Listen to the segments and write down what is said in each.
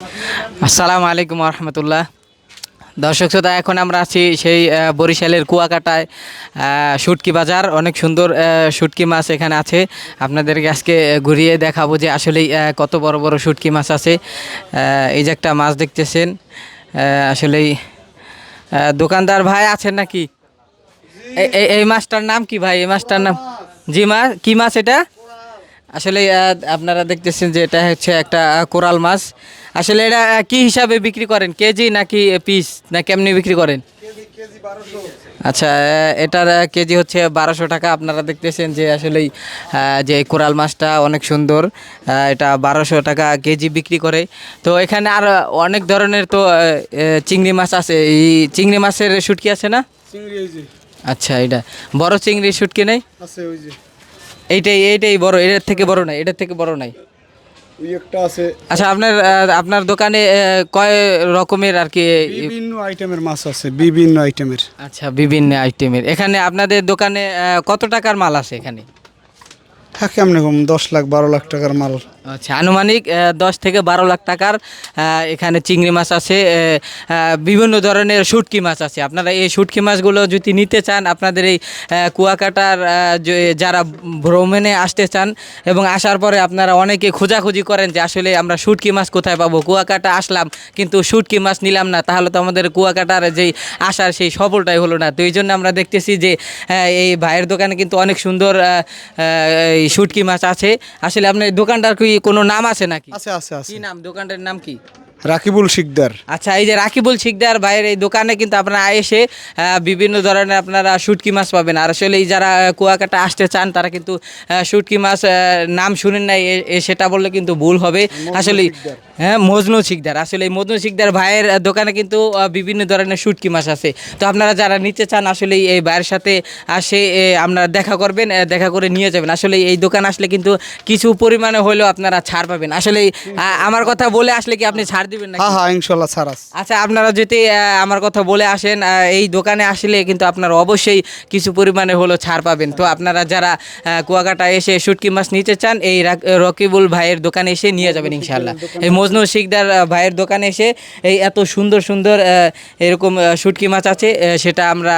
আসসালামু আলাইকুম রহমতুল্লাহ। দর্শক শ্রোতা, এখন আমরা আছি সেই বরিশালের কুয়াকাটায় শুটকি বাজার। অনেক সুন্দর শুটকি মাছ এখানে আছে। আপনাদেরকে আজকে ঘুরিয়ে দেখাবো যে আসলেই কত বড় বড় শুটকি মাছ আছে। এই যে একটা মাছ দেখতেছেন, আসলেই দোকানদার ভাই আছেন নাকি? এই মাছটার নাম কি ভাই? এই মাছটার নাম জি মাছ কি মাছ এটা? আসলে আপনারা দেখতেছেন যে এটা হচ্ছে একটা কোরাল মাছ। আসলে এটা কি হিসাবে বিক্রি করেন, কেজি নাকি পিস, না কেমনি বিক্রি করেন? আচ্ছা, এটার কেজি হচ্ছে 1200 টাকা। আপনারা দেখতেছেন যে আসলেই যে কোরাল মাছটা অনেক সুন্দর, এটা 1200 টাকা কেজি বিক্রি করে। তো এখানে আর অনেক ধরনের তো চিংড়ি মাছ আছে। এই চিংড়ি মাছের শুটকি আছে না? আচ্ছা, এটা বড় চিংড়ি শুটকি নেই? এইটাই এইটাই বড়, এটার থেকে বড় নাই, এটার থেকে বড় নাই। ওই একটা আছে। আচ্ছা, আপনার দোকানে কয় রকমের আর কি? বিভিন্ন আইটেমের মাছ আছে, বিভিন্ন আইটেমের। আচ্ছা, বিভিন্ন আইটেমের। এখানে আপনাদের দোকানে কত টাকার মাল আছে এখানে? থাকে এমনি 10 লাখ 12 লাখ টাকার মাল। আচ্ছা, আনুমানিক 10 থেকে 12 লাখ টাকার এখানে চিংড়ি মাছ আছে। বিভিন্ন ধরনের শুটকি মাছ আছে। আপনারা এই শুটকি মাছগুলো যদি নিতে চান, আপনাদের এই কুয়াকাটার যারা ভ্রমণে আসতে চান এবং আসার পরে আপনারা অনেকে খোঁজাখুঁজি করেন যে আসলে আমরা শুটকি মাছ কোথায় পাবো, কুয়াকাটা আসলাম কিন্তু শুটকি মাছ নিলাম না, তাহলে তো আমাদের কুয়াকাটার যেই আসার সেই সফলটাই হলো না। তো এই জন্য আমরা দেখতেছি যে এই ভাইয়ের দোকানে কিন্তু অনেক সুন্দর এই শুটকি মাছ আছে। আসলে আপনার দোকানটার কি কোনো নাম আছে নাকি? আছে আছে আছে। কি নাম, দোকানটার নাম কি? রাকিবুল শিকদার। আচ্ছা, এই যে রাকিবুল শিকদার ভাইয়ের এই দোকানে কিন্তু আপনারা এসে বিভিন্ন ধরনের আপনারা শুটকি মাছ পাবেন। আর আসলে এই যারা কুয়াকাটা আসতে চান তারা কিন্তু শুটকি মাছ নাম শুনেন নাই সেটা বললে কিন্তু ভুল হবে। আসলে হ্যাঁ, মজনু শিকদার। আসলে এই মজনু শিকদার ভাইয়ের দোকানে কিন্তু বিভিন্ন ধরনের শুটকি মাছ আছে। তো আপনারা যারা নিতে চান আসলে এই ভাইয়ের সাথে আসে আপনারা দেখা করবেন, দেখা করে নিয়ে যাবেন। আসলে এই দোকান আসলে কিন্তু কিছু পরিমাণে হলেও আপনারা ছাড় পাবেন। আসলে আমার কথা বলে আসলে কি আপনি ছাড় দিবেন নাকি? হ্যাঁ হ্যাঁ, ইনশাল্লাহ ছাড় আছে। আচ্ছা, আপনারা যদি আমার কথা বলে আসেন এই দোকানে আসলে কিন্তু আপনারা অবশ্যই কিছু পরিমাণে হলো ছাড় পাবেন। তো আপনারা যারা কুয়াকাটা এসে শুটকি মাছ নিতে চান এই রকিবুল ভাইয়ের দোকানে এসে নিয়ে যাবেন ইনশাল্লাহ। এই মজনু শিকদার ভাইয়ের দোকানে এসে এই এত সুন্দর সুন্দর এরকম শুটকি মাছ আছে, সেটা আমরা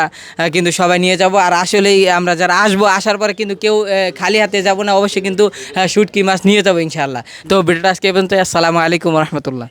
কিন্তু সবাই নিয়ে যাব। আর আসলেই আমরা যারা আসবো, আসার পরে কিন্তু কেউ খালি হাতে যাব না, অবশ্যই কিন্তু শুটকি মাছ নিয়ে যাবো ইনশাল্লাহ। তো ভিডিওটা আজকে পর্যন্ত। আসসালামু আলাইকুম রহমতুল্লাহ।